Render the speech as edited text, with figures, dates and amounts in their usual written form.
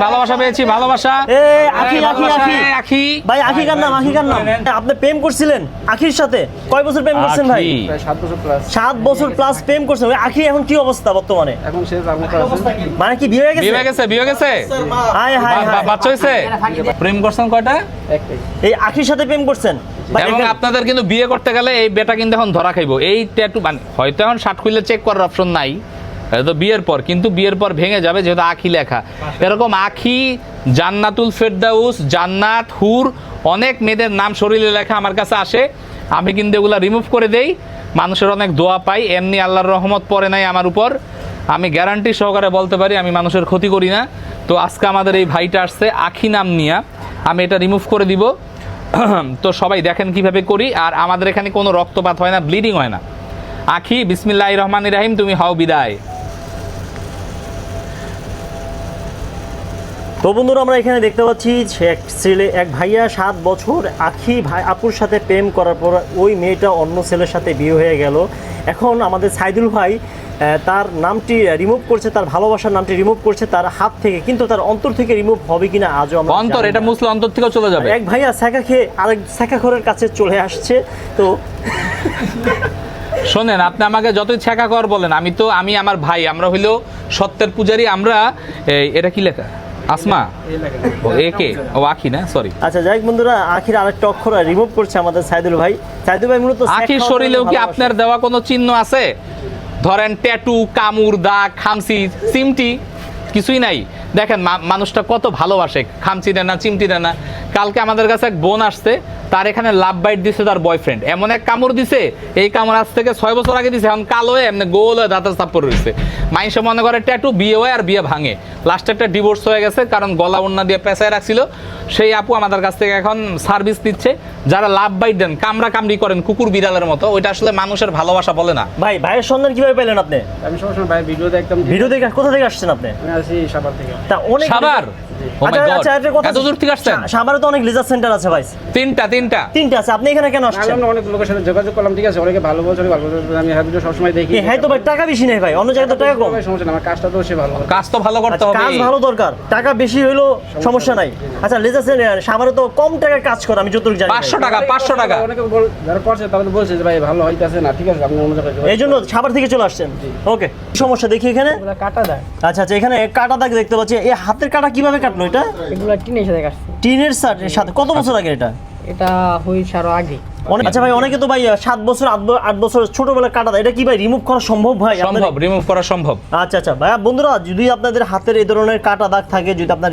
ভালোবাসা পেয়েছি, ভালোবাসা। আখি আখি আখি আখি ভাই, আখি কার নাম, আখি কার নাম? আপনি প্রেম করছিলেন আখির সাথে? কয় বছর প্রেম করছেন ভাই? প্রায় 7 বছর প্লাস। 7 বছর প্লাস প্রেম করছেন। ওই আখি এখন কি অবস্থা বর্তমানে? এখন সে জার্মানিতে আছে। মানে কি বিয়ে হয়ে গেছে? বিয়ে গেছে। হায় হায় হায়। বাচ্চা হয়েছে? প্রেম করছেন কয়টা? একটাই। এই আখির সাথে প্রেম করছেন? ভাই, এবং দেখেন, আপনাদের কিন্তু বিয়ে করতে গেলে এই বেটা কিন্তু এখন ধরা খাইবো। এই ট্যাটু মানে হয়তো এখন শার্ট খুলে চেক করার অপশন নাই, তো বিয়ের পর, কিন্তু বিয়ের পর ভেঙে যাবে যেহেতু আখি লেখা। এরকম আখি, জান্নাতুল ফেরদাউস, জান্নাত, হুর, অনেক মেয়েদের নাম শরীরে লেখা আমার কাছে আসে। আমি কিন্তু এগুলা রিমুভ করে দেই, মানুষের অনেক দোয়া পাই। এমনি আল্লাহর রহমত পড়ে নাই আমার উপর, আমি গ্যারান্টি সহকারে বলতে পারি আমি মানুষের ক্ষতি করি না। তো আজকে আমাদের এই ভাইটা আসছে আখি নাম নিয়ে, আমি এটা রিমুভ করে দিব। তো সবাই দেখেন কিভাবে করি। আর আমাদের এখানে কোনো রক্তপাত হয় না, ব্লিডিং হয় না। আখি, বিসমিল্লাহির রহমানির রহিম, তুমি হও বিদায়। তো বন্ধুরা, আমরা এখানে দেখতে পাচ্ছি যে এক ভাইয়া 7 বছর আখি ভাই আপুর সাথে প্রেম করার পর ওই মেয়েটা অন্য ছেলের সাথে বিয়ে হয়ে গেল। এখন আমাদের সাইদুল ভাই তার নামটি রিমুভ করছে, তার ভালোবাসার নামটি রিমুভ করছে তার হাত থেকে, কিন্তু তার অন্তর থেকে রিমুভ হবে কিনা আজও আমরা অন্তর, জানি এটা না। মুসলিম অন্তর থেকেও চলে যাবে। এক ভাইয়া ছ্যাঁকা খেয়ে আরেক ছ্যাঁকাখোরের কাছে চলে আসছে। তো শোনেন, আপনি আমাকে যতই ছ্যাঁকা কর বলেন, আমি আমার ভাই, আমরা হইলো সত্যের পূজারী। আমরা এটা কি লেখা? আসমা, ও একে, ও আখি না, সরি। আচ্ছা, যাই হোক বন্ধুরা, আখির আরেকটা অক্ষর রিমুভ করছে আমাদের সাইদুল ভাই। সাইদুল ভাই মূলত আখির শরীরেও কি আপনার দেওয়া কোনো চিহ্ন আছে? ধরেন ট্যাটু, কামড়, দাগ, খামচি, চিমটি, কিছুই নাই। দেখেন মানুষটা কত ভালোবাসে, খামচি দেয় না, চিমটি দেয় না। কালকে আমাদের কাছে এক বোন আসছে, তার এখানে লাভ বাইট দিছে তার বয়ফ্রেন্ড, এমন এক কামড় দিছে, এই কামড় আজ থেকে 6 বছর আগে দিছে, এখন কালো হয়ে এমনি গোল হয়ে দাঁতের চাপড় রয়েছে। মাইনসে মনে করে ট্যাটু, বিয়ে হয় আর বিয়ে ভাঙে। লাস্টে একটা ডিভোর্স হয়ে গেছে, কারণ গলা ওড়না দিয়ে পেঁচায় রাখছিল। সেই আপু আমাদের কাছ থেকে এখন সার্ভিস দিচ্ছে। যারা লাভ বাইট দেন, কামড়া কামড়ি করেন কুকুর বিড়ালের মতো, ওইটা আসলে মানুষের ভালোবাসা বলে না। ভাই, ভাইয়ের সন্ধান কিভাবে পেলেন আপনি? আমি সবসময় ভাই ভিডিও দেখতাম। ভিডিও দেখে কোথা থেকে আসছেন আপনি? আমি আসি সাভার থেকে। তা অনেক সাভার? Oh my God, একটা কথা, এত দূর থেকে আসছেন? সাভারে তো অনেক লেজার সেন্টার আছে ভাই। তিনটা। আছে, আপনি এখানে কেন আসছেন? আমি অনেক লোকের সাথে যোগাযোগ করলাম, ঠিক আছে, অনেকে ভালো বলছে, ভালো বলছে, আমি হ্যাঁ ভিডিও সবসময় দেখি। হ্যাঁ তো ভাই, টাকা বেশি নেই ভাই, অন্য জায়গায় তো টাকা কম। ভাই সমস্যা না, আমার কাজটা তো সে ভালো। কাজ তো ভালো করতে হবে। কাজ ভালো দরকার, টাকা বেশি হইলো সমস্যা নাই। আচ্ছা, লেজার সেন্টার সাভারে তো কম টাকায় কাজ করে, আমি যতটুকু জানি। 500 টাকা। অনেকে যারা করছে তারা তো বলছে যে ভাই ভালো হইতাছে না, ঠিক আছে, আপনি অন্য জায়গায় এই জন্য সাভার থেকে চলে আসছেন। ওকে, সমস্যা দেখি এখানে। এগুলা কাটা দেয়। আচ্ছা আচ্ছা, এখানে কাটা দাগ দেখতে পাচ্ছি। এই হাতের কাটা কিভাবে কাটলো এটা? এগুলা টিনের সাথে কাটছে। টিনের সাথে কত বছর আগে এটা? এটা হইছে আরো আগে। আচ্ছা ভাই, অনেকে তো ভাই 7 বছর 8 বছর ছোটবেলায় কাটা দেয়, এটা কি ভাই রিমুভ করা সম্ভব ভাই? সম্ভব, রিমুভ করা সম্ভব। আচ্ছা আচ্ছা ভাই, বন্ধুরা, যদি আপনাদের হাতের এই ধরনের কাটা দাগ থাকে, যদি আপনার